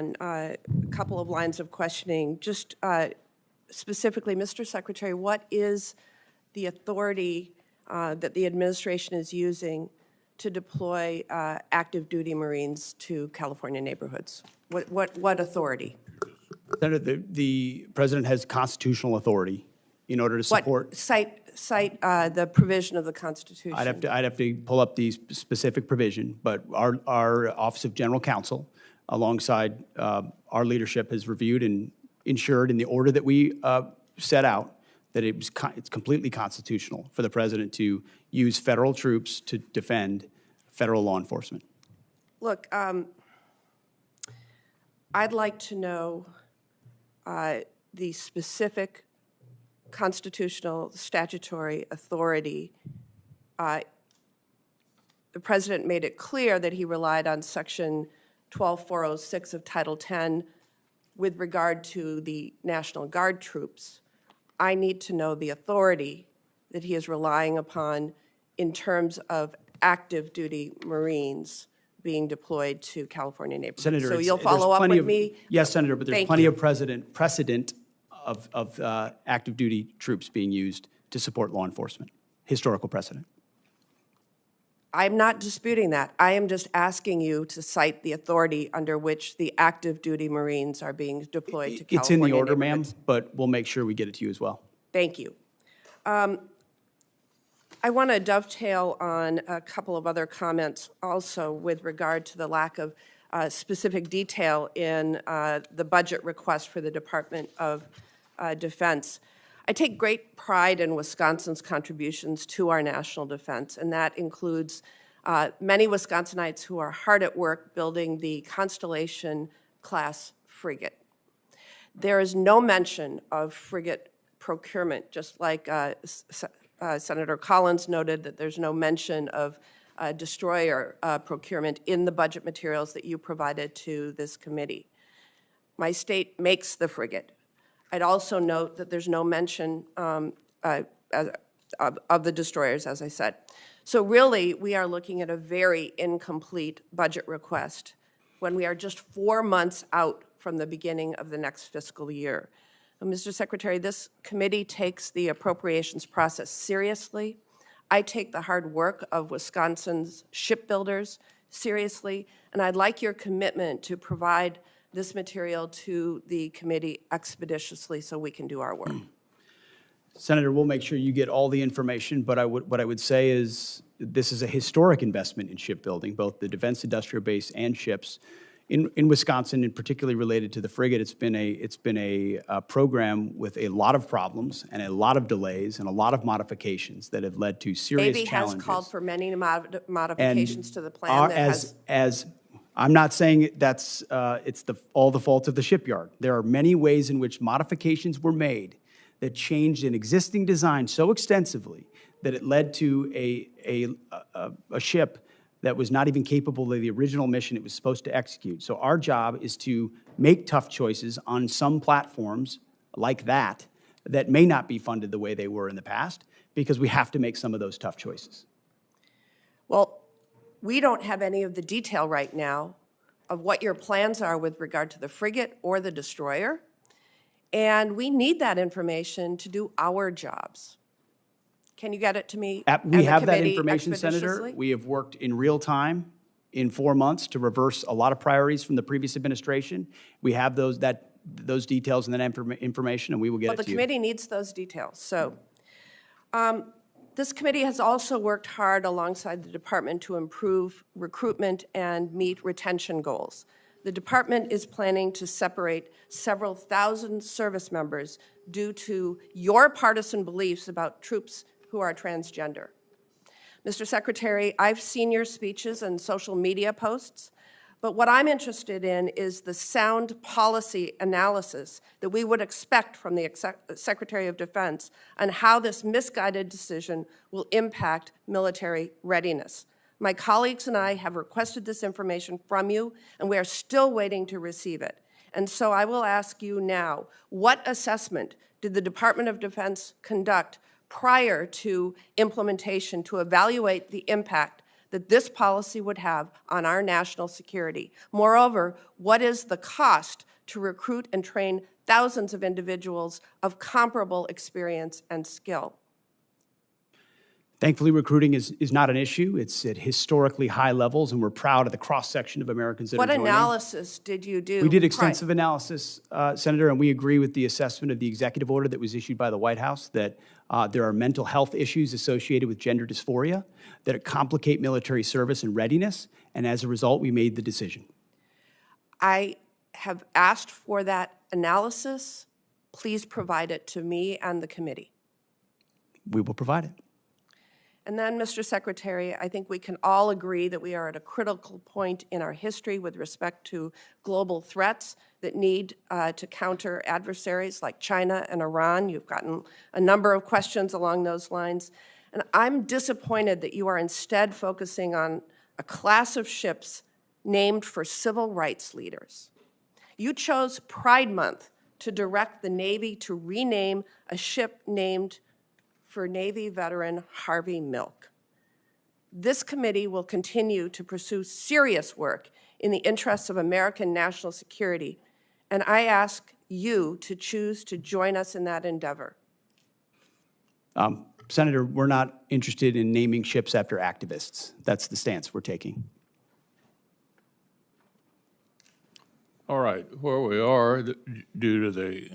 on a couple of lines of questioning. Just specifically, Mr. Secretary, what is the authority that the administration is using to deploy active duty Marines to California neighborhoods? What authority? Senator, the president has constitutional authority in order to support. Cite the provision of the Constitution. I'd have to pull up the specific provision, but our Office of General Counsel, alongside our leadership, has reviewed and ensured in the order that we set out that it's completely constitutional for the president to use federal troops to defend federal law enforcement. Look, I'd like to know the specific constitutional statutory authority. The president made it clear that he relied on Section 12406 of Title 10 with regard to the National Guard troops. I need to know the authority that he is relying upon in terms of active duty Marines being deployed to California neighborhoods. Senator, so you'll follow up with me? Yes, Senator, but there's plenty of precedent of active duty troops being used to support law enforcement, historical precedent. I'm not disputing that. I am just asking you to cite the authority under which the active duty Marines are being deployed to California. It's in the order, ma'am, but we'll make sure we get it to you as well. Thank you. I want to dovetail on a couple of other comments also with regard to the lack of specific detail in the budget request for the Department of Defense. I take great pride in Wisconsin's contributions to our national defense, and that includes many Wisconsinites who are hard at work building the Constellation-class frigate. There is no mention of frigate procurement, just like Senator Collins noted that there's no mention of destroyer procurement in the budget materials that you provided to this committee. My state makes the frigate. I'd also note that there's no mention of the destroyers, as I said. So really, we are looking at a very incomplete budget request when we are just 4 months out from the beginning of the next fiscal year. Mr. Secretary, this committee takes the appropriations process seriously. I take the hard work of Wisconsin's shipbuilders seriously, and I'd like your commitment to provide this material to the committee expeditiously so we can do our work. Senator, we'll make sure you get all the information, but what I would say is this is a historic investment in shipbuilding, both the defense industrial base and ships. In Wisconsin, and particularly related to the frigate, it's been a program with a lot of problems and a lot of delays and a lot of modifications that have led to serious Navy challenges. has called for many modifications to the plan. I'm not saying that's it's all the fault of the shipyard. There are many ways in which modifications were made that changed an existing design so extensively that it led to a ship that was not even capable of the original mission it was supposed to execute. So our job is to make tough choices on some platforms like that may not be funded the way they were in the past, because we have to make some of those tough choices. Well, we don't have any of the detail right now of what your plans are with regard to the frigate or the destroyer, and we need that information to do our jobs. Can you get it to me? We have that information, Senator. We have worked in real time in 4 months to reverse a lot of priorities from the previous administration. We have those details and that information, and we will get it to you. Well, the committee needs those details. So this committee has also worked hard alongside the department to improve recruitment and meet retention goals. The department is planning to separate several thousand service members due to your partisan beliefs about troops who are transgender. Mr. Secretary, I've seen your speeches and social media posts, but what I'm interested in is the sound policy analysis that we would expect from the Secretary of Defense on how this misguided decision will impact military readiness. My colleagues and I have requested this information from you, and we are still waiting to receive it. And so I will ask you now, what assessment did the Department of Defense conduct prior to implementation to evaluate the impact that this policy would have on our national security? Moreover, what is the cost to recruit and train thousands of individuals of comparable experience and skill? Thankfully, recruiting is not an issue. It's at historically high levels, and we're proud of the cross-section of Americans that are What joining. analysis did you do? We did extensive analysis, Senator, and we agree with the assessment of the executive order that was issued by the White House that there are mental health issues associated with gender dysphoria that complicate military service and readiness, and as a result, we made the decision. I have asked for that analysis. Please provide it to me and the committee. We will provide it. And then, Mr. Secretary, I think we can all agree that we are at a critical point in our history with respect to global threats that need to counter adversaries like China and Iran. You've gotten a number of questions along those lines. And I'm disappointed that you are instead focusing on a class of ships named for civil rights leaders. You chose Pride Month to direct the Navy to rename a ship named for Navy veteran Harvey Milk. This committee will continue to pursue serious work in the interests of American national security, and I ask you to choose to join us in that endeavor. Senator, we're not interested in naming ships after activists. That's the stance we're taking. All right, where we are, due to the